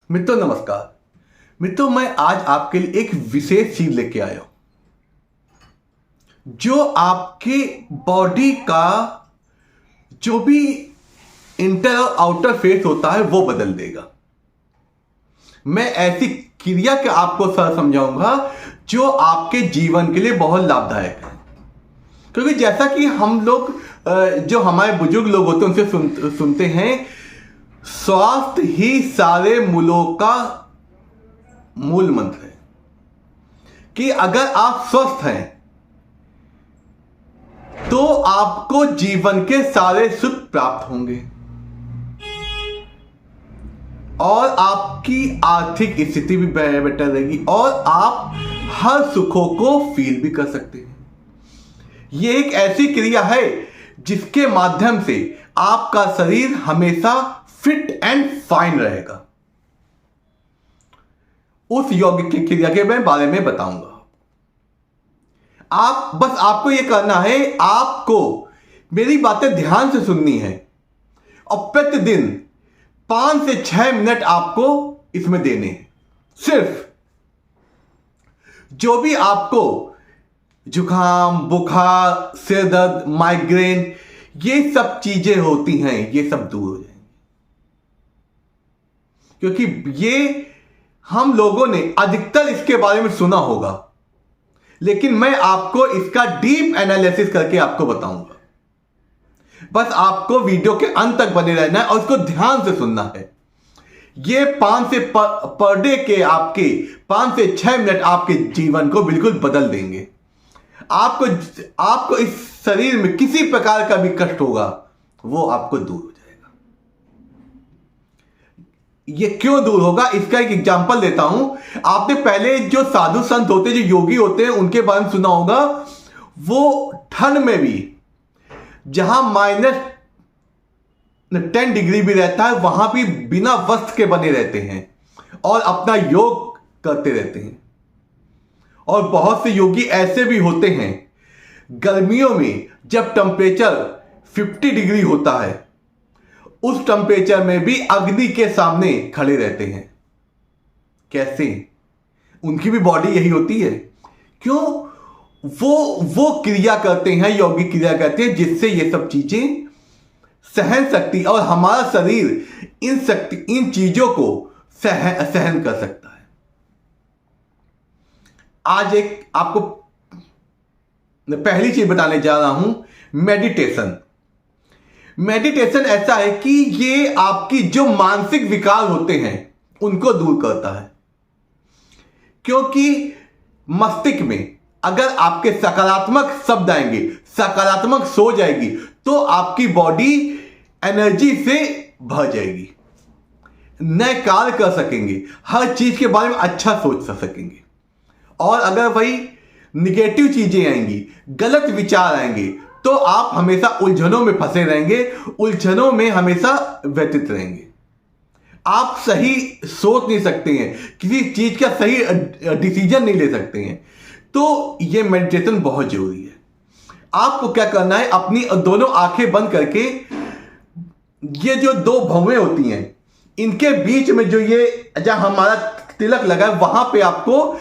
मित्रों नमस्कार। मित्रों मैं आज आपके लिए एक विशेष चीज लेके आया हूं जो आपके बॉडी का जो भी इंटर और आउटर फेस होता है वो बदल देगा। मैं ऐसी क्रिया के आपको समझाऊंगा जो आपके जीवन के लिए बहुत लाभदायक है। क्योंकि जैसा कि हम लोग जो हमारे बुजुर्ग लोग होते हैं उनसे सुनते हैं, स्वास्थ्य ही सारे मूलों का मूल मंत्र है कि अगर आप स्वस्थ हैं तो आपको जीवन के सारे सुख प्राप्त होंगे और आपकी आर्थिक स्थिति भी बेटर रहेगी और आप हर सुखों को फील भी कर सकते हैं। यह एक ऐसी क्रिया है जिसके माध्यम से आपका शरीर हमेशा फिट एंड फाइन रहेगा। उस योग की क्रिया के बारे में बताऊंगा। आपको यह करना है, आपको मेरी बातें ध्यान से सुननी है और प्रतिदिन 5 से 6 मिनट आपको इसमें देने हैं। सिर्फ जो भी आपको जुकाम, बुखार, सिर दर्द, माइग्रेन, ये सब चीजें होती हैं, ये सब दूर हो जाएंगी। क्योंकि ये हम लोगों ने अधिकतर इसके बारे में सुना होगा, लेकिन मैं आपको इसका डीप एनालिसिस करके आपको बताऊंगा। बस आपको वीडियो के अंत तक बने रहना है और इसको ध्यान से सुनना है। ये 5 से पर डे के आपके 5 से 6 मिनट आपके जीवन को बिल्कुल बदल देंगे। आपको इस शरीर में किसी प्रकार का भी कष्ट होगा वो आपको दूर हो जाएगा। ये क्यों दूर होगा, इसका एक एग्जांपल देता हूं। आपने पहले जो साधु संत होते, जो योगी होते हैं, उनके बारे में सुना होगा। वो ठंड में भी जहां -10 डिग्री भी रहता है वहां भी बिना वस्त्र के बने रहते हैं और अपना योग करते रहते हैं। और बहुत से योगी ऐसे भी होते हैं, गर्मियों में जब टेम्परेचर 50 डिग्री होता है उस टेम्परेचर में भी अग्नि के सामने खड़े रहते हैं। कैसे? उनकी भी बॉडी यही होती है। क्यों? वो क्रिया करते हैं, योगिक क्रिया करते हैं, जिससे ये सब चीजें सहन शक्ति और हमारा शरीर इन चीजों को सहन कर सकता है। आज एक आपको पहली चीज बताने जा रहा हूं, मेडिटेशन। मेडिटेशन ऐसा है कि ये आपकी जो मानसिक विकार होते हैं उनको दूर करता है। क्योंकि मस्तिष्क में अगर आपके सकारात्मक शब्द आएंगे, सकारात्मक सोच आएगी, तो आपकी बॉडी एनर्जी से भर जाएगी, नए कार्य कर सकेंगे, हर चीज के बारे में अच्छा सोच सकेंगे। और अगर वही निगेटिव चीजें आएंगी, गलत विचार आएंगे, तो आप हमेशा उलझनों में फंसे रहेंगे, उलझनों में हमेशा व्यतीत रहेंगे। आप सही सोच नहीं सकते हैं, किसी चीज का सही डिसीजन नहीं ले सकते हैं। तो ये मेडिटेशन बहुत जरूरी है। आपको क्या करना है, अपनी दोनों आंखें बंद करके ये जो 2 भौवें होती हैं इनके बीच में जो ये जहां हमारा तिलक लगा है वहां पे आपको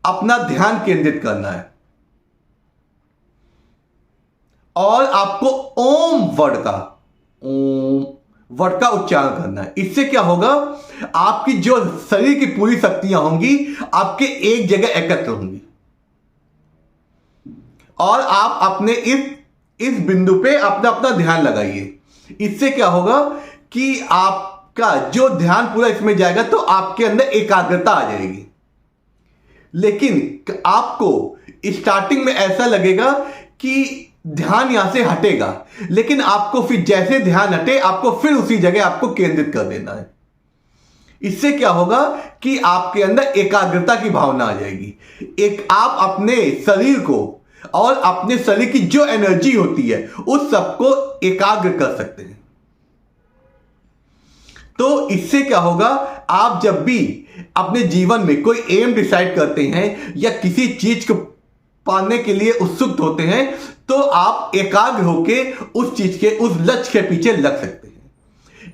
अपना ध्यान केंद्रित करना है और आपको ओम वर्ड का उच्चारण करना है। इससे क्या होगा, आपकी जो शरीर की पूरी शक्तियां होंगी आपके एक जगह एकत्र होंगी और आप अपने इस बिंदु पे अपना ध्यान लगाइए। इससे क्या होगा कि आपका जो ध्यान पूरा इसमें जाएगा तो आपके अंदर एकाग्रता आ जाएगी। लेकिन आपको स्टार्टिंग में ऐसा लगेगा कि ध्यान यहां से हटेगा, लेकिन आपको फिर जैसे ध्यान हटे आपको फिर उसी जगह आपको केंद्रित कर देना है। इससे क्या होगा कि आपके अंदर एकाग्रता की भावना आ जाएगी। आप अपने शरीर को और अपने शरीर की जो एनर्जी होती है उस सबको एकाग्र कर सकते हैं। तो इससे क्या होगा, आप जब भी अपने जीवन में कोई एम डिसाइड करते हैं या किसी चीज को पाने के लिए उत्सुक होते हैं तो आप एकाग्र होके उस चीज के, उस लक्ष्य के पीछे लग सकते हैं।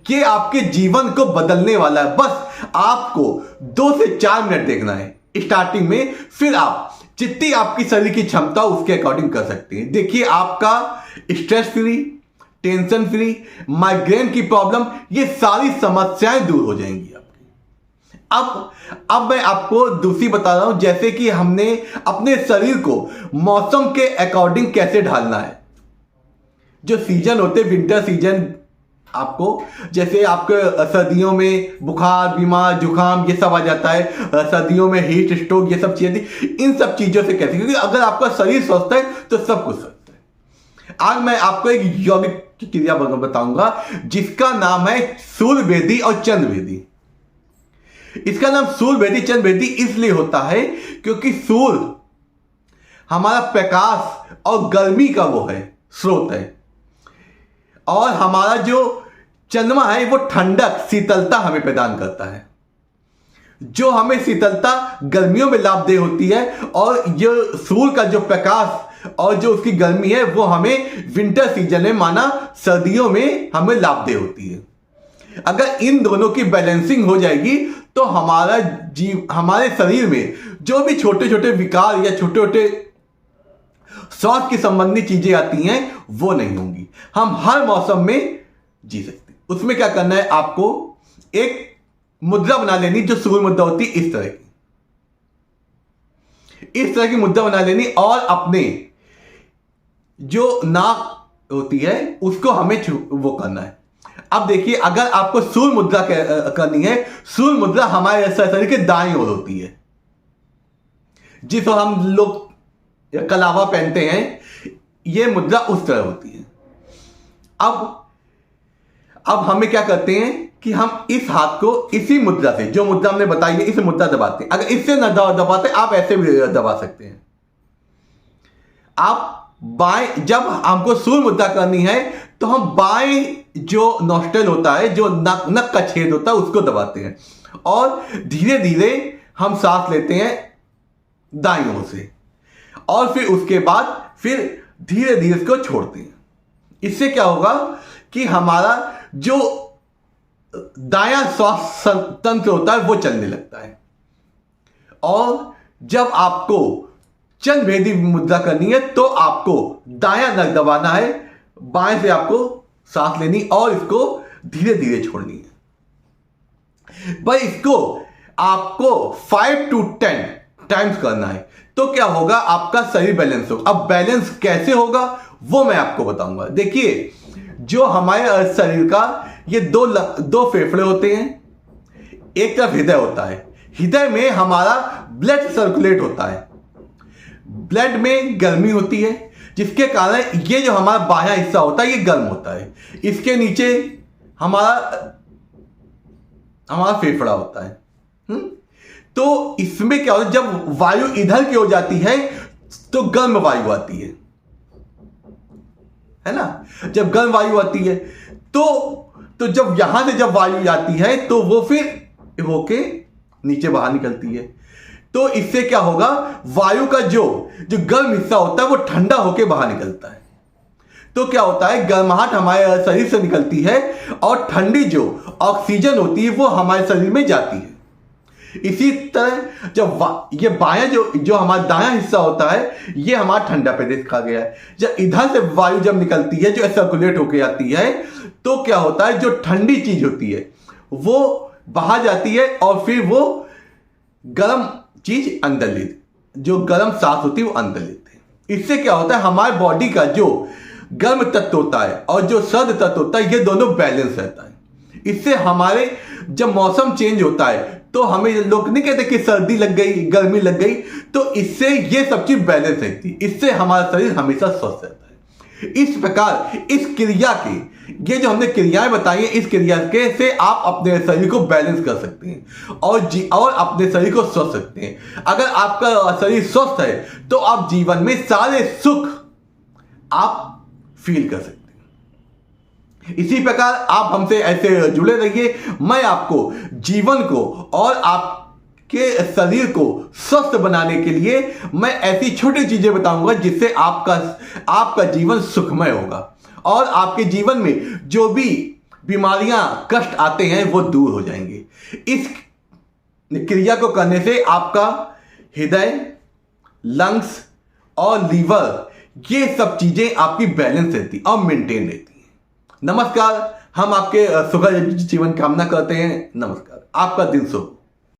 कि आपके जीवन को बदलने वाला है। बस आपको 2 से 4 मिनट देखना है स्टार्टिंग में, फिर आप जितनी आपकी शरीर की क्षमता उसके अकॉर्डिंग कर सकते हैं। देखिए, आपका stress free, tension free, migraine की प्रॉब्लम, ये सारी समस्याएं दूर हो जाएंगी आपकी। अब मैं आपको दूसरी बता रहा हूं, जैसे कि हमने अपने शरीर को मौसम के अकॉर्डिंग कैसे ढालना है। जो सीजन होते हैं, विंटर सीजन, आपको जैसे आपके सर्दियों में बुखार, बीमार, जुकाम ये सब आ जाता है, सर्दियों में हीट स्ट्रोक, ये सब चीजें, इन सब चीजों से कैसे, क्योंकि अगर आपका शरीर स्वस्थ है तो सब कुछ स्वस्थ है। आज मैं आपको एक यौगिक की क्रिया बताऊंगा जिसका नाम है सूर्यभेदी और चंद्रभेदी। इसका नाम सूर्यभेदी चंद्रभेदी इसलिए होता है क्योंकि सूर्य हमारा प्रकाश और गर्मी का वो है, स्रोत है, और हमारा जो चंद्रमा है वो ठंडक, शीतलता हमें प्रदान करता है, जो हमें शीतलता गर्मियों में लाभदेय होती है, और ये सूर्य का जो प्रकाश और जो उसकी गर्मी है वो हमें विंटर सीजन में, माना सर्दियों में, हमें लाभदेय होती है। अगर इन दोनों की बैलेंसिंग हो जाएगी तो हमारे शरीर में जो भी छोटे छोटे विकार या छोटे छोटे स्वास्थ्य की संबंधी चीजें आती हैं वो नहीं होंगी, हम हर मौसम में जी सकते हैं। उसमें क्या करना है, आपको एक मुद्रा बना लेनी, जो सूर्य मुद्रा होती है, इस तरह की मुद्रा बना लेनी, और अपने जो नाक होती है उसको हमें वो करना है। अब देखिए, अगर आपको सूर्य मुद्रा करनी है, सूर्य मुद्रा हमारे शरीर के दाईं ओर होती है, जिस ओर हम लोग कलावा पहनते हैं, ये मुद्रा उस तरह होती है। अब हमें क्या करते हैं कि हम इस हाथ को इसी मुद्रा से, जो मुद्रा हमने बताई है, इस मुद्रा दबाते हैं। अगर इससे न दबाते, आप ऐसे भी दबा सकते हैं। आप बाएं, जब हमको सूर्य मुद्रा करनी है तो हम बाएं जो नॉस्ट्रेल होता है, जो नक का छेद होता है, उसको दबाते हैं, और धीरे धीरे हम सांस लेते हैं दाईं ओर से, और फिर उसके बाद फिर धीरे धीरे इसको छोड़ते हैं। इससे क्या होगा कि हमारा जो दायां श्वास तंत्र होता है वो चलने लगता है। और जब आपको चंद्रभेदी मुद्रा करनी है तो आपको दायां नक दबाना है, बाएं से आपको सांस लेनी और इसको धीरे धीरे छोड़नी है। भाई, इसको आपको 5 to 10 टाइम्स करना है, तो क्या होगा, आपका शरीर बैलेंस होगा। अब बैलेंस कैसे होगा वो मैं आपको बताऊंगा। देखिए, जो हमारे शरीर का ये दो फेफड़े होते हैं, एक तरफ हृदय होता है, हृदय में हमारा ब्लड सर्कुलेट होता है, ब्लड में गर्मी होती है, जिसके कारण ये जो हमारा बाह्य हिस्सा होता है ये गर्म होता है। इसके नीचे हमारा फेफड़ा होता है। तो इसमें क्या होता है, जब वायु इधर की हो जाती है तो गर्म वायु आती है ना। जब गर्म वायु आती है तो जब यहां से जब वायु आती है तो वो फिर होके नीचे बाहर निकलती है। तो इससे क्या होगा, वायु का जो गर्म हिस्सा होता है वो ठंडा होके बाहर निकलता है। तो क्या होता है, गर्माहट हमारे शरीर से निकलती है और ठंडी जो ऑक्सीजन होती है वो हमारे शरीर में जाती है। इसी तरह जब ये बायां जो हमारा दायां हिस्सा होता है ये हमारा ठंडा प्रदेश कहा गया है। जब इधर से वायु जब निकलती है, जो सर्कुलेट होके आती है, तो क्या होता है, जो ठंडी चीज होती है वो बाहर जाती है और फिर वो गर्म चीज अंदर लेती, जो गर्म सांस होती है वो अंदर लेते हैं। इससे क्या होता है, हमारे बॉडी का जो गर्म तत्व होता है और जो सर्द तत्व होता है ये दोनों बैलेंस रहता है। इससे हमारे जब मौसम चेंज होता है तो हमें लोग नहीं कहते कि सर्दी लग गई, गर्मी लग गई, तो इससे ये सब चीज बैलेंस रहती है। इससे हमारा शरीर हमेशा स्वस्थ रहता है। इस प्रकार इस क्रिया की, ये जो हमने क्रियाएं बताई हैं, इस क्रिया के से आप अपने शरीर को बैलेंस कर सकते हैं और अपने शरीर को स्वस्थ सकते हैं। अगर आपका शरीर स्वस्थ है तो आप जीवन में सारे सुख आप फील कर सकते हैं। इसी प्रकार आप हमसे ऐसे जुड़े रहिए। मैं आपको जीवन को और आपके शरीर को स्वस्थ बनाने के लिए मैं ऐसी छोटी चीजें बताऊंगा जिससे आपका जीवन सुखमय होगा और आपके जीवन में जो भी बीमारियां, कष्ट आते हैं वो दूर हो जाएंगे। इस क्रिया को करने से आपका हृदय, लंग्स और लीवर, ये सब चीजें आपकी बैलेंस रहती और मेंटेन रहती है। नमस्कार, हम आपके सुखद जीवन कामना करते हैं। नमस्कार, आपका दिन शुभ।